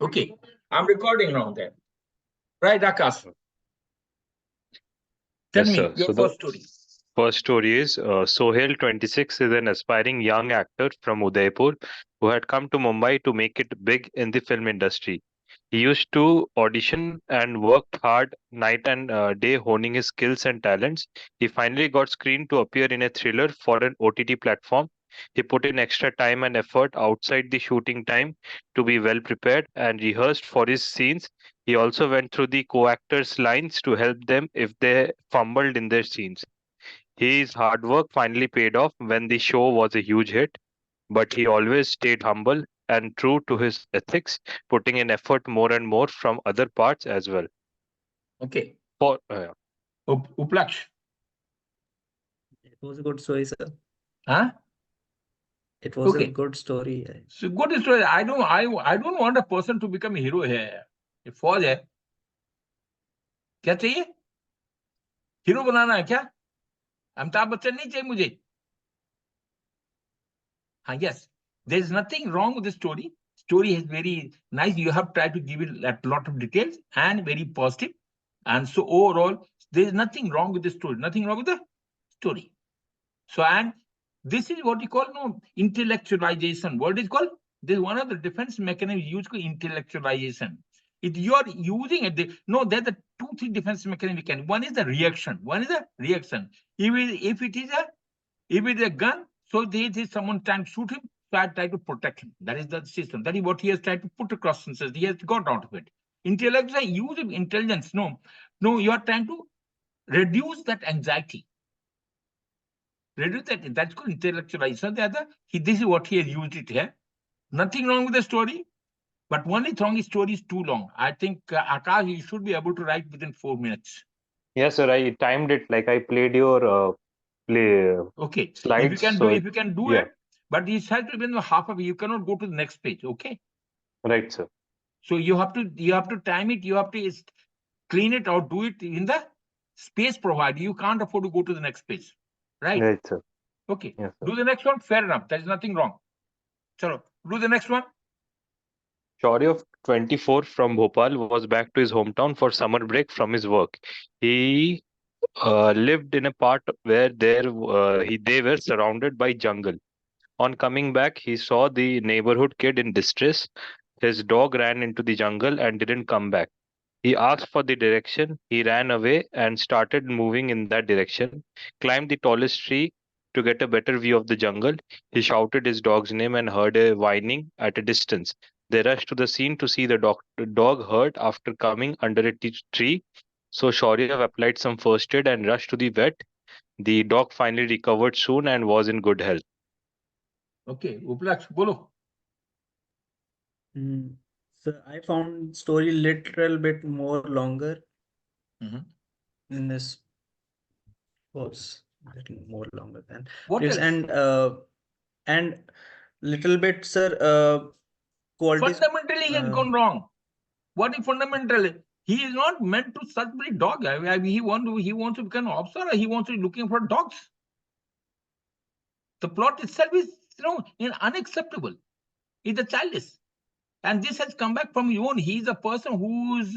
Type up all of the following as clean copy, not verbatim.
Okay, I'm recording now there. Right, Akash? Tell Yes, me sir. your So the first story. first story is Sohail, 26, is an aspiring young actor from Udaipur who had come to Mumbai to make it big in the film industry. He used to audition and worked hard night and day honing his skills and talents. He finally got screened to appear in a thriller for an OTT platform. He put in extra time and effort outside the shooting time to be well prepared and rehearsed for his scenes. He also went through the co-actors' lines to help them if they fumbled in their scenes. His hard work finally paid off when the show was a huge hit, but he always stayed humble and true to his ethics, putting in effort more and more from other parts as well. Okay. For Uplaksh. It was a good story, sir. Huh? It was a Okay. good story. So good story. I don't want a person to become a hero here. ये फौज है क्या चाहिए hero बनाना है क्या अमिताभ बच्चन नहीं चाहिए मुझे हाँ yes there is nothing wrong with the story is very nice you have tried to give it a lot of details and very positive and so overall there is nothing wrong with the story so and this is what you call intellectualization what is called this is one of the defense mechanisms used for intellectualization if you are using it there's the 2-3 defense mechanisms we can one is the reaction if it is a gun so there is someone trying to shoot him so I try to protect him that is the system that is what he has tried to put across and says he has got out of it intellect is use of intelligence no you are trying to reduce that anxiety reduce that that's called intellectualization this is what he has used it here nothing wrong with the story but only thing is story is too long I think Akash you should be able to write within 4 minutes yes, sir, I timed it like I played your play okay slides. if you can do yeah, it but it has to be in half of it you cannot go to the next page okay right, sir. so you have to time it you have to clean it or do it in the space provided you can't afford to go to the next page right Right, sir. okay Yes, sir. do the next one fair enough there's nothing wrong Chalo, do the next one Shaurya of 24 from Bhopal was back to his hometown for summer break from his work. He lived in a part where they were surrounded by jungle. On coming back, he saw the neighborhood kid in distress. His dog ran into the jungle and didn't come back. He asked for the direction. He ran away and started moving in that direction, climbed the tallest tree to get a better view of the jungle. He shouted his dog's name and heard a whining at a distance. They rushed to the scene to see the dog hurt after coming under a tree. So Shaurya applied some first aid and rushed to the vet. The dog finally recovered soon and was in good health. okay Uplaksh bolo So I found story little bit more longer. Mhm. In this was little more longer than What previous else? and little bit, sir. Qualities. Fundamentally, he has gone wrong. What is fundamentally? He is not meant to such a dog. He wants to become an officer. He wants to be looking for dogs. The plot itself is unacceptable. It's a childish. And this has come back from you own. He's a person who's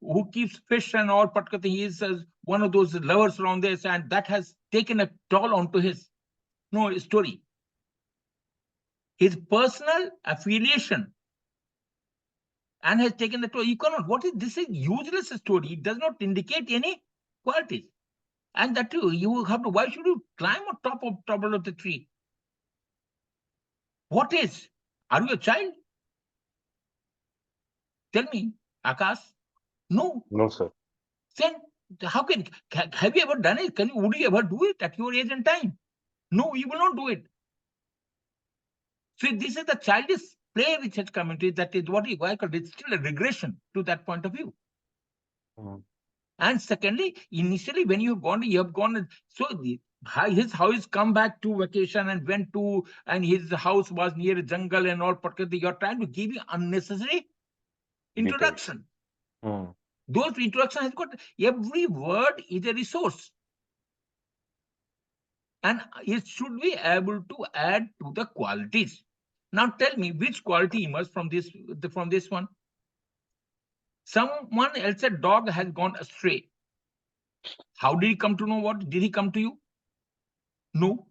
who keeps fish and all, but he is one of those lovers around this, and that has taken a toll onto his story. His personal affiliation and has taken the toll. You cannot. What is this? Is useless story. It does not indicate any qualities. And that too, you have to. Why should you climb on top of the tree? What is? Are you a child? Tell me, Akash. No. No, sir. Then how have you ever done it? Would you ever do it at your age and time? No, you will not do it. So this is the childish play which has come into it. That is what you call it's still a regression to that point of view. And secondly, initially when you have gone. So his house come back to vacation and went to, and his house was near a jungle and all. You're trying to give you unnecessary introduction. Those introduction has got every word is a resource. And it should be able to add to the qualities. Now tell me which quality emerged from this one. Someone else's dog has gone astray. How did he come to know? What did he come to you? No.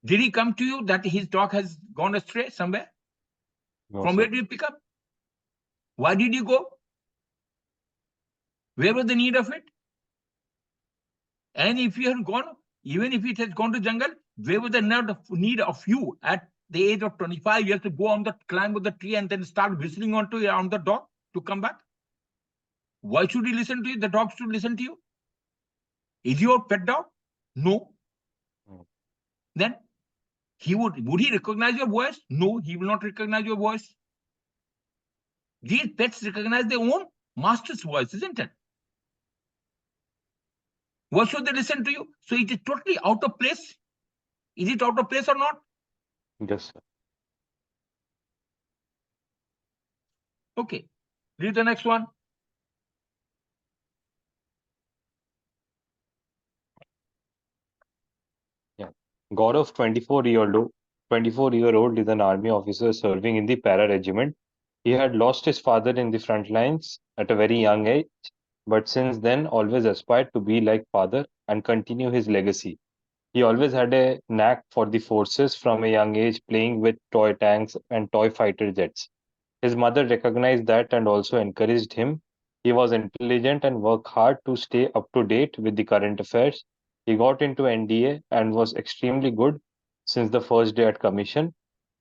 Did he come to you that his dog has gone astray somewhere? No, From sir. where did you pick up? Why did you go? Where was the need of it? And if you had gone, even if it has gone to jungle, where was the need of you at the age of 25 years to go on the climb of the tree and then start whistling on the dog to come back? Why should he listen to you? The dog should listen to you. Is your pet dog? No. Then would he recognize your voice? No, he will not recognize your voice. These pets recognize their own master's voice, isn't it? Why should they listen to you? So it is totally out of place. Is it out of place or not? Yes, sir. Okay. Read the next one. Yeah. Gaurav, 24-year-old, is an army officer serving in the para regiment. He had lost his father in the front lines at a very young age, but since then always aspired to be like father and continue his legacy. He always had a knack for the forces from a young age, playing with toy tanks and toy fighter jets. His mother recognized that and also encouraged him. He was intelligent and worked hard to stay up to date with the current affairs. He got into NDA and was extremely good since the first day at commission.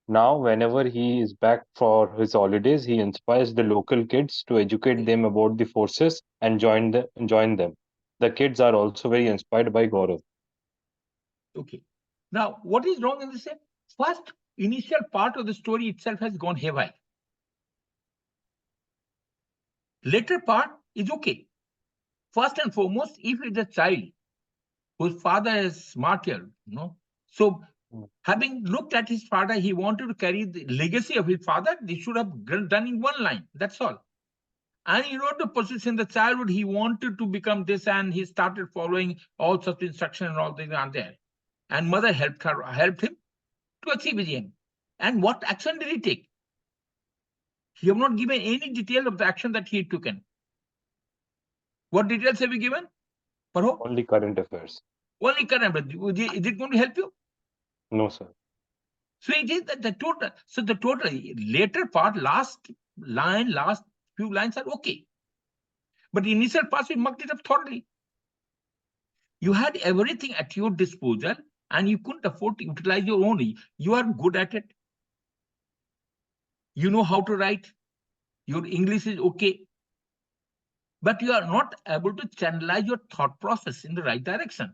Now, whenever he is back for his holidays, he inspires the local kids to educate them about the forces and join them. The kids are also very inspired by Gaurav. Okay. Now, what is wrong in this? First, initial part of the story itself has gone haywire. Later part is okay. First and foremost, if it's a child whose father is martyred, so having looked at his father, he wanted to carry the legacy of his father. They should have done in one line. That's all. And he wrote the process in the childhood. He wanted to become this, and he started following all sorts of instructions and all things are there. And mother helped him to achieve his aim. And what action did he take? He have not given any detail of the action that he took in. What details have you given? Parho? Only current affairs. Only current. But is it going to help you? No, sir. So it is that the total. So the total later part, last few lines are okay. But the initial part, we mucked it up thoroughly. You had everything at your disposal and you couldn't afford to utilize your own. You are good at it. You know how to write. Your English is okay. But you are not able to channelize your thought process in the right direction.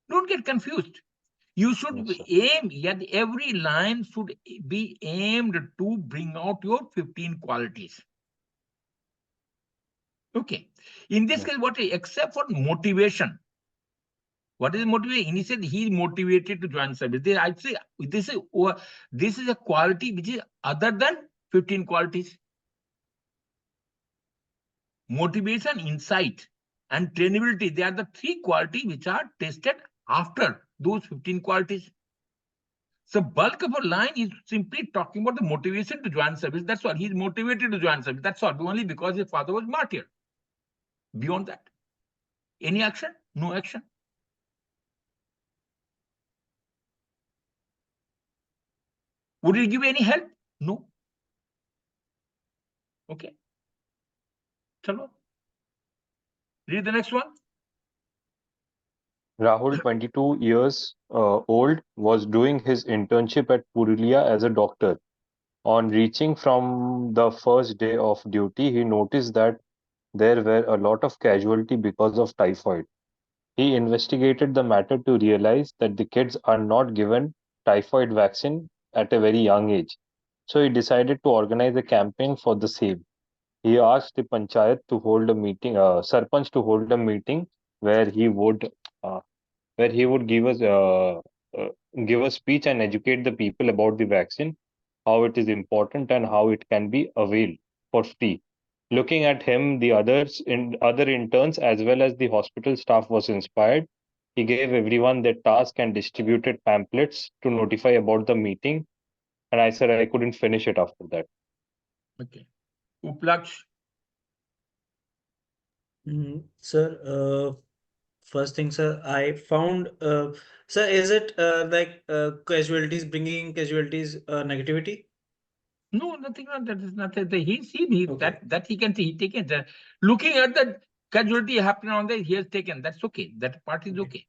Don't get confused. You should aim, yet every line should be aimed to bring out your 15 qualities. Okay. In this case, except for motivation. What is motivation? He said he is motivated to join service. I'd say this is a quality which is other than 15 qualities. Motivation, insight, and trainability. They are the three qualities which are tested after those 15 qualities. So bulk of a line is simply talking about the motivation to join service. That's all. He's motivated to join service. That's all. Only because his father was martyred. Beyond that, any action? No action. Would it give any help? No. Okay. Chalo. Read the next one. Rahul, 22 years old, was doing his internship at Purulia as a doctor. On reaching from the first day of duty, he noticed that there were a lot of casualty because of typhoid. He investigated the matter to realize that the kids are not given typhoid vaccine at a very young age. So he decided to organize a campaign for the same. He asked the panchayat to hold a meeting, sarpanch to hold a meeting where he would uh, uh, give a speech and educate the people about the vaccine, how it is important and how it can be availed for free. Looking at him, the other interns as well as the hospital staff was inspired. He gave everyone their task and distributed pamphlets to notify about the meeting. And I said I couldn't finish it after that. Okay. Uplaksh. Sir, first thing, sir, I found, sir, is it like casualties, bringing casualties, negativity? No, nothing like that. Is nothing. He Okay. that he can see. He taken that. Looking at the casualty happening on there, he has taken. That's okay. That part is Okay.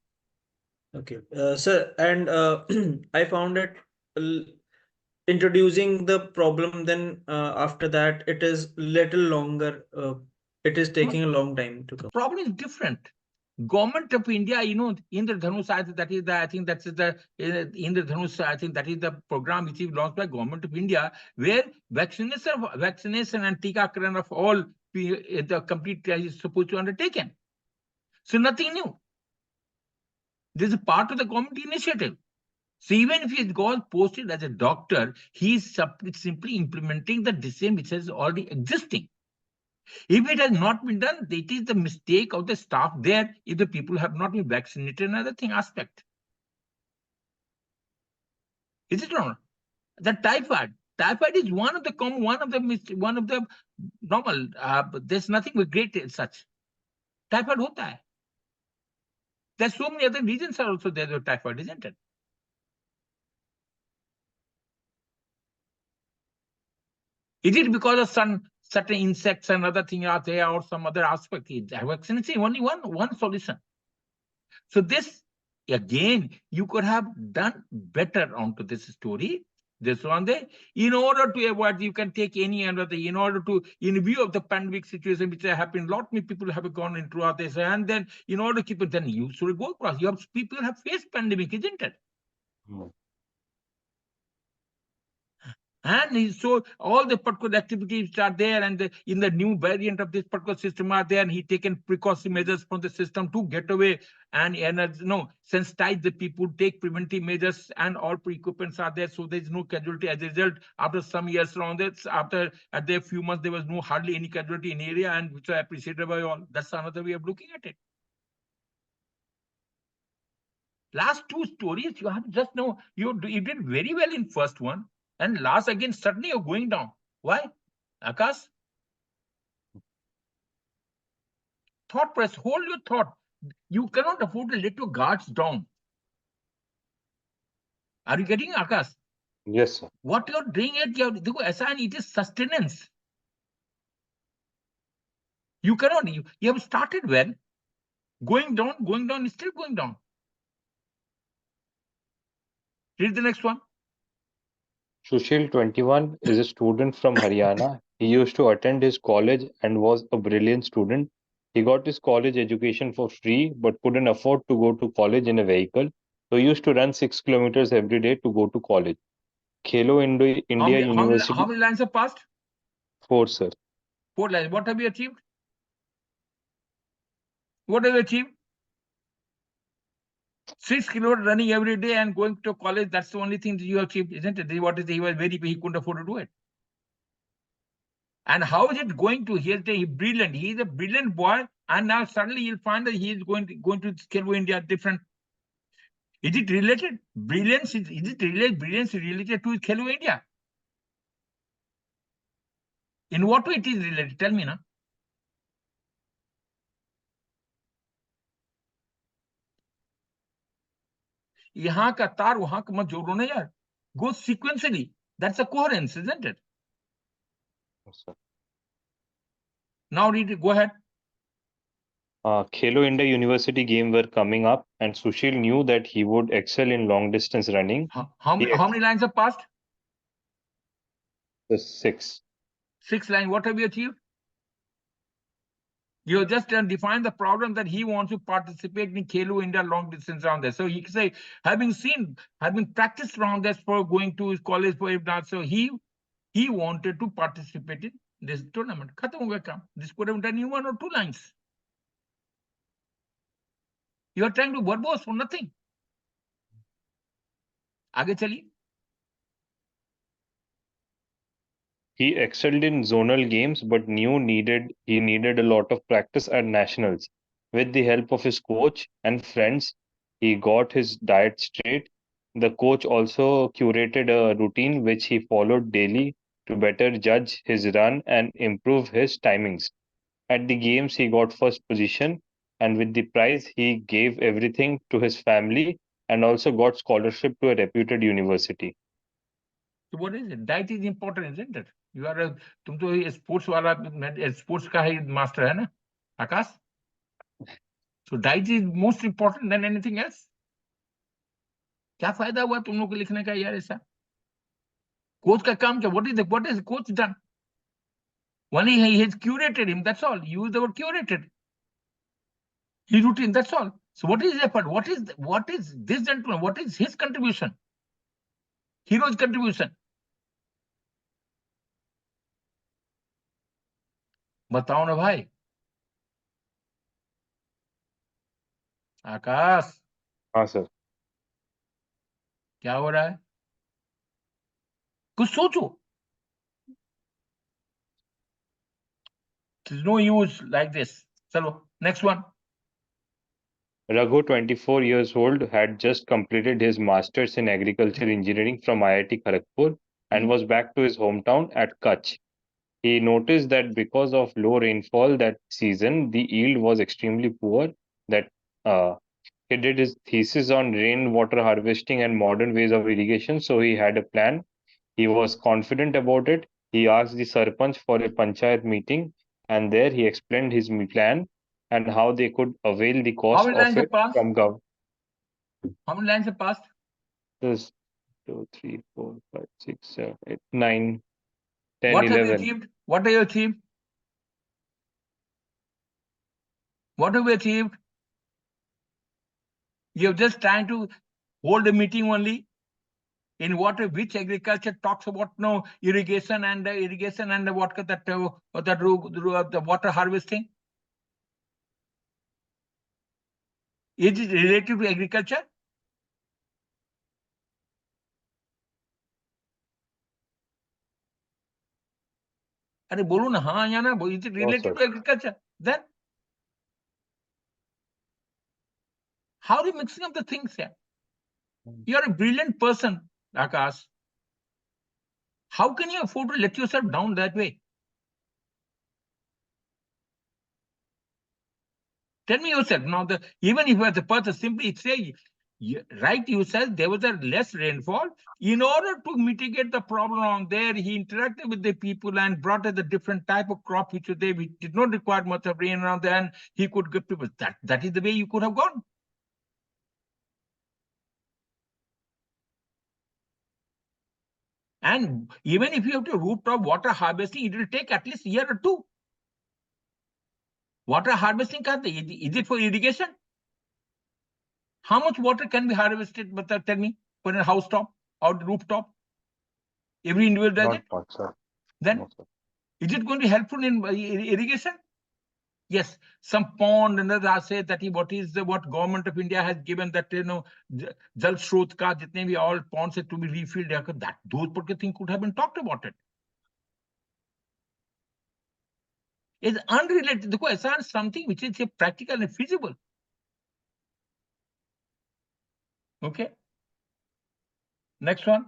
okay. Okay, sir, and I found it l- introducing the problem. Then after that, it is little longer. It is No, taking a long time to the come. problem is different. Government of India, Indra Dhanush, that is the, I think that's the Indra Dhanush, I think that is the program which is launched by Government of India, where vaccination and Tikakaran of all the complete is supposed to be undertaken. So nothing new. This is part of the government initiative. So even if he goes posted as a doctor, he is simply implementing the same which is already existing. If it has not been done, it is the mistake of the staff there if the people have not been vaccinated, another thing aspect. Is it or not? The typhoid. Typhoid is one of the normal. There's nothing with great as such. Typhoid hota hai. There's so many other reasons are also there with typhoid, isn't it? Is it because of some certain insects and other thing are there or some other aspect? Vaccination only one solution. So this, again, you could have done better onto this story. This one there, in order to avoid, you can take any another, in order to, in view of the pandemic situation which has happened, lot many people have gone into this, and then in order to keep it, then you should go across. You have people have faced pandemic, isn't it? And so all the particular activities are there, and in the new variant of this particular system are there, and he taken precautionary measures from the system to get away and sensitize the people, take preventive measures, and all pre-equipments are there, so there is no casualty. As a result, after some years around this, after at the few months, there was no hardly any casualty in area, and which are appreciated by all. That's another way of looking at it. Last two stories, you have just know you did very well in first one, and last again suddenly you're going down. Why, Akash? Thought press, hold your thought. You cannot afford to let your guards down. Are you getting, Akash? Yes, sir. What you're doing it is sustenance. You cannot, you have started well, going down, is still going down. Read the next one. Sushil, 21, is a student from Haryana. He used to attend his college and was a brilliant student. He got his college education for free but couldn't afford to go to college in a vehicle. So he used to run 6 kilometers every day to go to college. Khelo India How University, many lines have passed? 4, sir. 4 lines. What have you achieved? What have you achieved? 6 kilometers running every day and going to college. That's the only thing that you achieved, isn't it? He was he couldn't afford to do it. And how is it going to? He's brilliant. He's a brilliant boy, and now suddenly you'll find that he is going to Calo India different. Is it related? Brilliance is it related? Brilliance related to Calo India? In what way it is related? Tell me now. यहाँ का तार वहां का मत जोड़ो ना यार. Go sequentially. That's a coherence, isn't it? Yes, sir. Now read it. Go ahead. Khelo India University game were coming up, and Sushil knew that he would excel in long distance running. How He many lines have passed? the 6. 6 lines. What have you achieved? You just defined the problem that he wants to participate in Khelo India long distance around there. So he can say, having practiced around this for going to his college for dance, so he wanted to participate in this tournament. Khatam ho gaya kaam. This could have done in 1 or 2 lines. You are trying to verbose for nothing. आगे चलिए. He excelled in zonal games, but he needed a lot of practice at nationals. With the help of his coach and friends, he got his diet straight. The coach also curated a routine which he followed daily to better judge his run and improve his timings. At the games, he got first position, and with the prize, he gave everything to his family and also got scholarship to a reputed university. So what is it? Diet is important, isn't it? You are a तुम तो ये sports वाला sports का ही master है ना, Akash? So diet is most important than anything else. क्या फायदा हुआ तुम लोग को लिखने का यार ऐसा? Coach का काम क्या? What is the coach done? Only he has curated him. That's all. Use the word curated. He routine. That's all. So what is his effort? What is this gentleman? What is his contribution? Hero's contribution. बताओ ना भाई. आकाश हाँ sir. क्या हो रहा है? कुछ सोचो. There's no use like this. Chalo, next one. Raghu, 24 years old, had just completed his master's in agriculture engineering from IIT Kharagpur and was back to his hometown at Kutch. He noticed that because of low rainfall that season, the yield was extremely poor. That he did his thesis on rainwater harvesting and modern ways of irrigation, so he had a plan. He was confident about it. He asked the Sarpanch for a panchayat meeting, and there he explained his plan and how they could avail the How cost many of lines have it passed? from government. How many lines have passed? 2, 3, 4, 5, 6, 7, 8, 9, 10, What have you 11. achieved? What have you achieved? What have you achieved? You're just trying to hold a meeting only. In which agriculture talks about no irrigation and what the water harvesting? Is it related to agriculture? अरे बोलो ना हाँ या ना. Is it related to agriculture? Then how are you mixing up the things here? You're a brilliant person, Akash. How can you afford to let yourself down that way? Tell me yourself now. Even if you are the person, simply say, right? You said there was a less rainfall. In order to mitigate the problem on there, he interacted with the people and brought a different type of crop which did not require much of rain around there, and he could give people. That is the way you could have gone. And even if you have to rooftop water harvesting, it will take at least a year or two. Water harvesting, is it for irrigation? How much water can be harvested? But tell me, for a house top or rooftop? Every individual does it. Not much, sir. Then No, sir. Is it going to be helpful in irrigation? Yes, some pond and others say that what government of India has given that Jal Shrot ka jitne bhi all ponds to be refilled. That those particular things could have been talked about it. It's unrelated. Dekho, aisa is something which is practical and feasible. Okay. Next one.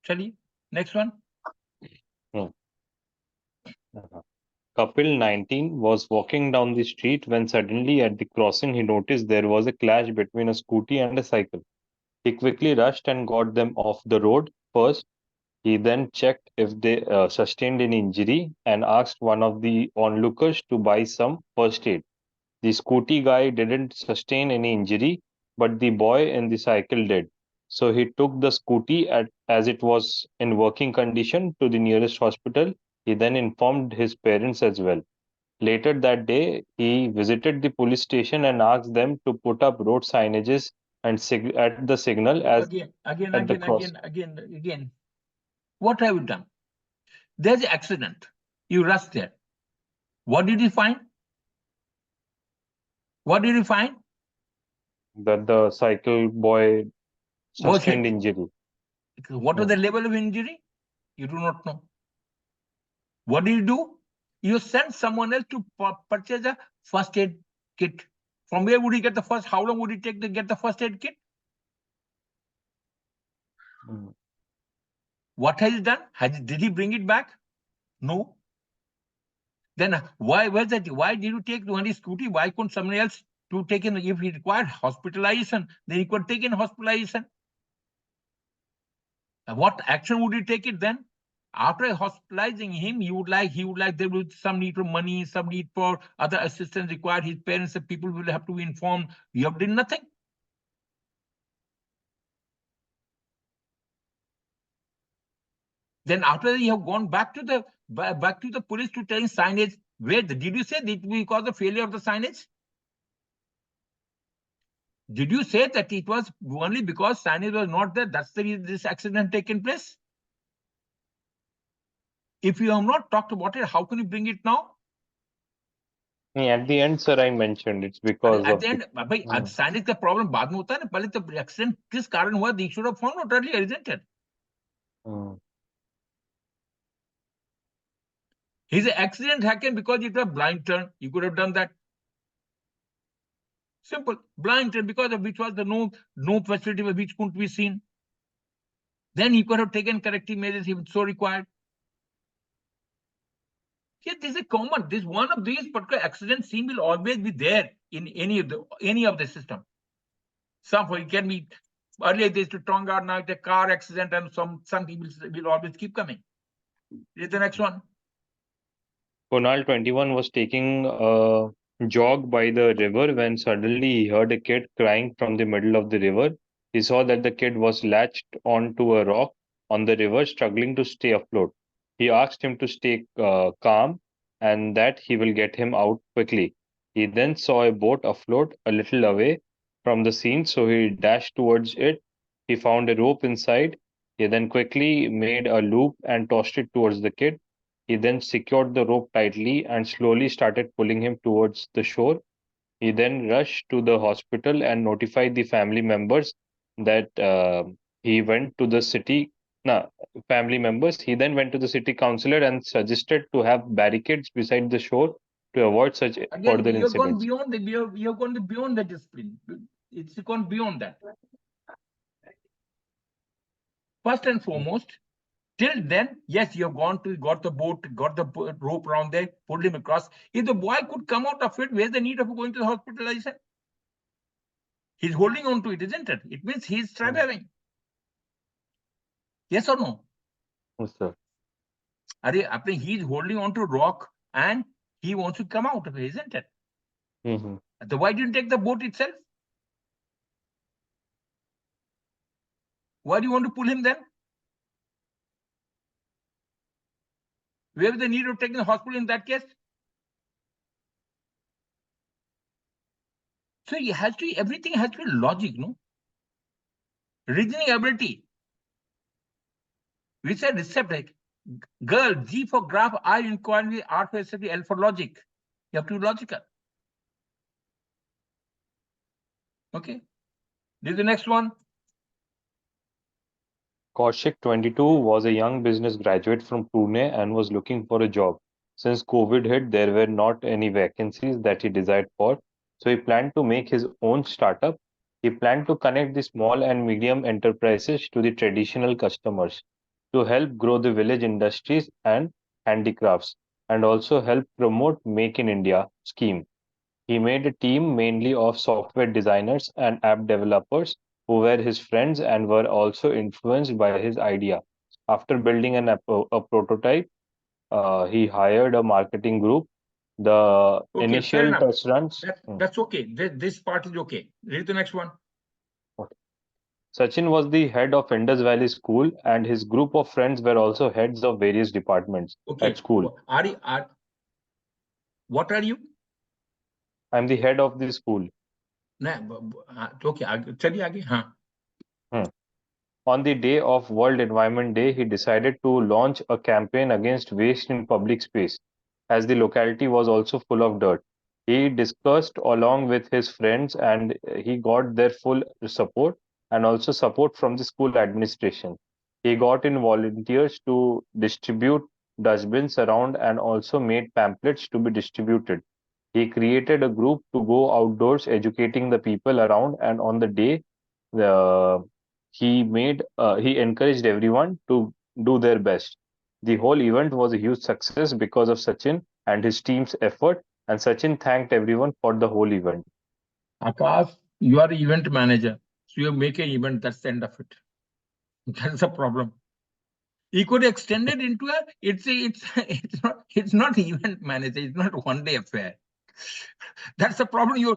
Chali. Next one. Kapil, 19, was walking down the street when suddenly at the crossing he noticed there was a clash between a scooty and a cycle. He quickly rushed and got them off the road first. He then checked if they sustained any injury and asked one of the onlookers to buy some first aid. The scooty guy didn't sustain any injury, but the boy in the cycle did. So he took the scooty as it was in working condition to the nearest hospital. He then informed his parents as well. Later that day, he visited the police station and asked them to put up road signages and at the signal as at the cross. Again. What have you done? There's an accident. You rush there. What did you find? What did you find? That the cycle boy Was sustained hit. injury. What was the level of injury? You do not know. What do? You send someone else to purchase a first aid kit. From where would he get the first? How long would it take to get the first aid kit? Mm. What has he done? Did he bring it back? No. Then why was that? Why did you take only scooty? Why couldn't someone else to take in? If he required hospitalization, then he could take in hospitalization. What action would he take it then? After hospitalizing him, he would like there would be some need for money, some need for other assistance required. His parents and people will have to be informed. You have done nothing. Then after that, you have gone back to the police to telling signage. Where did you say that because of failure of the signage? Did you say that it was only because signage was not there? That's the reason this accident taken place. If you have not talked about it, how can you bring it now? At the end, sir, I mentioned it's because at of the end, signage का problem बाद में होता है ना. पहले तो accident किस कारण हुआ? They should have found out earlier, isn't it? His accident happened because it was blind turn. You could have done that. Simple. Blind turn, because of which was the no facility which couldn't be seen. Then he could have taken corrective measures if so required. Yeah, this is common. This one of these particular accident scene will always be there in any of the system. Some it can be earlier they used to talk out now the car accident, and some people will always keep coming. Here's the next one. Kunal, 21, was taking a jog by the river when suddenly he heard a kid crying from the middle of the river. He saw that the kid was latched onto a rock on the river, struggling to stay afloat. He asked him to stay calm and that he will get him out quickly. He then saw a boat afloat a little away from the scene, so he dashed towards it. He found a rope inside. He then quickly made a loop and tossed it towards the kid. He then secured the rope tightly and slowly started pulling him towards the shore. He then rushed to the hospital and notified the family members that he went to the city. No, family members. He then went to the city councillor and suggested to have barricades beside the shore to avoid such further Again, you've gone incidents. beyond you've gone beyond the discipline. It's gone beyond that. First and foremost, till then, yes, you have got the boat, got the rope around there, pulled him across. If the boy could come out of it, where's the need of going to the hospitalization? He's holding on to it, isn't it? It means he's surviving. Yes or no? Yes, sir. He's holding on to rock and he wants to come out of it, isn't it? So why didn't you take the boat itself? Why do you want to pull him then? Where is the need of taking the hospital in that case? So everything has to be logic, no? Reasoning ability. We said receptive. Girl, G for graph, I inquiry, R for receptive, L for logic. You have to be logical. Okay. This is the next one. Kaushik, 22, was a young business graduate from Pune and was looking for a job. Since COVID hit, there were not any vacancies that he desired for, so he planned to make his own startup. He planned to connect the small and medium enterprises to the traditional customers to help grow the village industries and handicrafts, and also help promote Make in India scheme. He made a team mainly of software designers and app developers who were his friends and were also influenced by his idea. After building a prototype, he hired a marketing group. The Okay, initial test runs. That's okay. This part is okay. Read the next one. Sachin was the head of Indus Valley School, and his group of friends were also heads of various departments at school. What are you? I'm the head of the school. Okay, चलिए आगे. हाँ. On the day of World Environment Day, he decided to launch a campaign against waste in public space, as the locality was also full of dirt. He discussed along with his friends and he got their full support and also support from the school administration. He got in volunteers to distribute dustbins around and also made pamphlets to be distributed. He created a group to go outdoors educating the people around, and on the day, he encouraged everyone to do their best. The whole event was a huge success because of Sachin and his team's effort, and Sachin thanked everyone for the whole event. Akash, you are event manager. So you make an event, that's the end of it. That's the problem. You could extend it into it's not event manager, it's not one day affair. That's the problem. You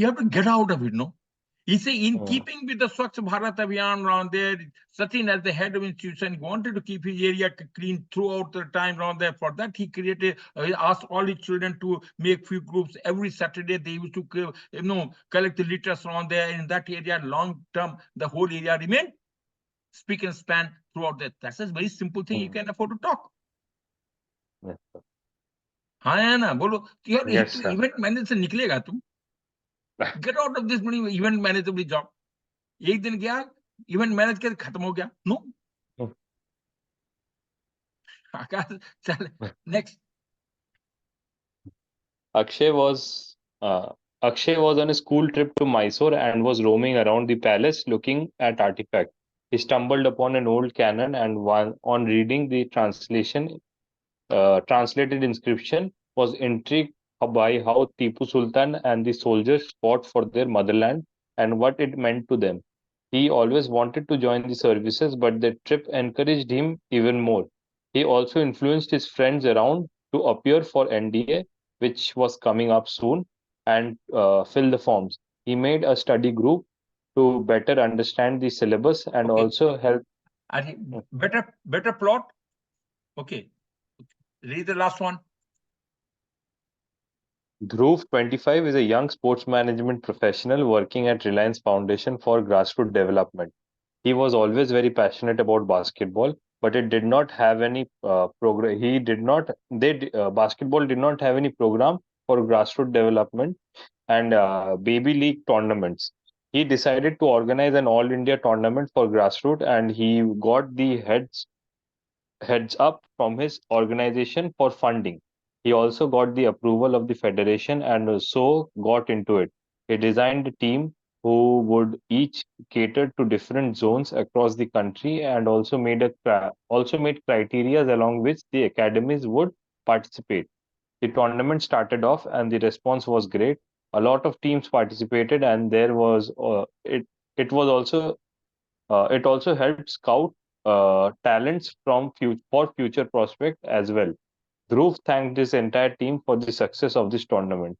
have to get out of it, no? He say, in Mm. keeping with the Swachh Bharat Abhiyan around there, Sachin, as the head of institution, wanted to keep his area clean throughout the time around there. For that, he created, he asked all his children to make few groups. Every Saturday, they used to, collect the litters around there. In that area, long term, the whole area remained speak and span throughout that. That's a very simple thing you can afford to talk. Yes, sir. हाँ है ना बोलो यार Yes, तू sir. Event manager से निकलेगा तुम get out of this event manager job एक दिन गया इवेंट मैनेज कर खत्म हो गया नो आकाश चल next Akshay was Akshay was on a school trip to Mysore and was roaming around the palace looking at artifacts. He stumbled upon an old cannon and on reading the translated inscription, was intrigued by how Tipu Sultan and the soldiers fought for their motherland and what it meant to them. He always wanted to join the services, but the trip encouraged him even more. He also influenced his friends around to appear for NDA, which was coming up soon, and fill the forms. He made a study group to better understand the syllabus and okay also help. better plot okay read the last one Dhruv, 25, is a young sports management professional working at Reliance Foundation for grassroots development. He was always very passionate about basketball, but it did not have any program. He did not. Basketball did not have any program for grassroots development and baby league tournaments. He decided to organize an all India tournament for grassroots, and he got the heads up from his organization for funding. He also got the approval of the federation and so got into it. He designed a team who would each cater to different zones across the country and also made criteria along which the academies would participate. The tournament started off and the response was great. A lot of teams participated and there was it was also it also helped scout talents for future prospect as well. Dhruv thanked his entire team for the success of this tournament.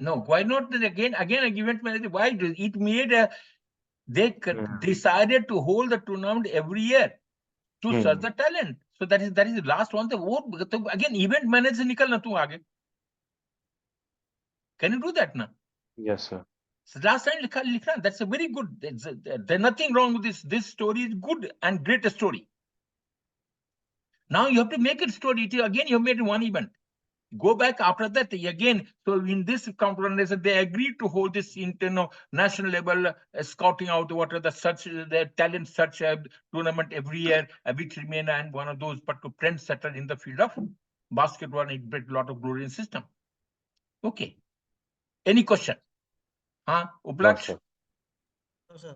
no why not again an event manager why it made they Hmm. decided to hold the tournament every year to search Hmm. the talent so that is the last one तो again event manager से निकलना तू आगे can you do that now Yes, sir. so last time लिखना that's a very good there's nothing wrong with this story is good and great story now you have to make it story again you have made one event go back after that again so in this conference they agreed to hold this internal national level scouting out what are the such the talent search tournament every year which remain and one of those but trend setter in the field of basketball and it brought a lot of glory in system okay any question No, Uplaksh sir. No, sir.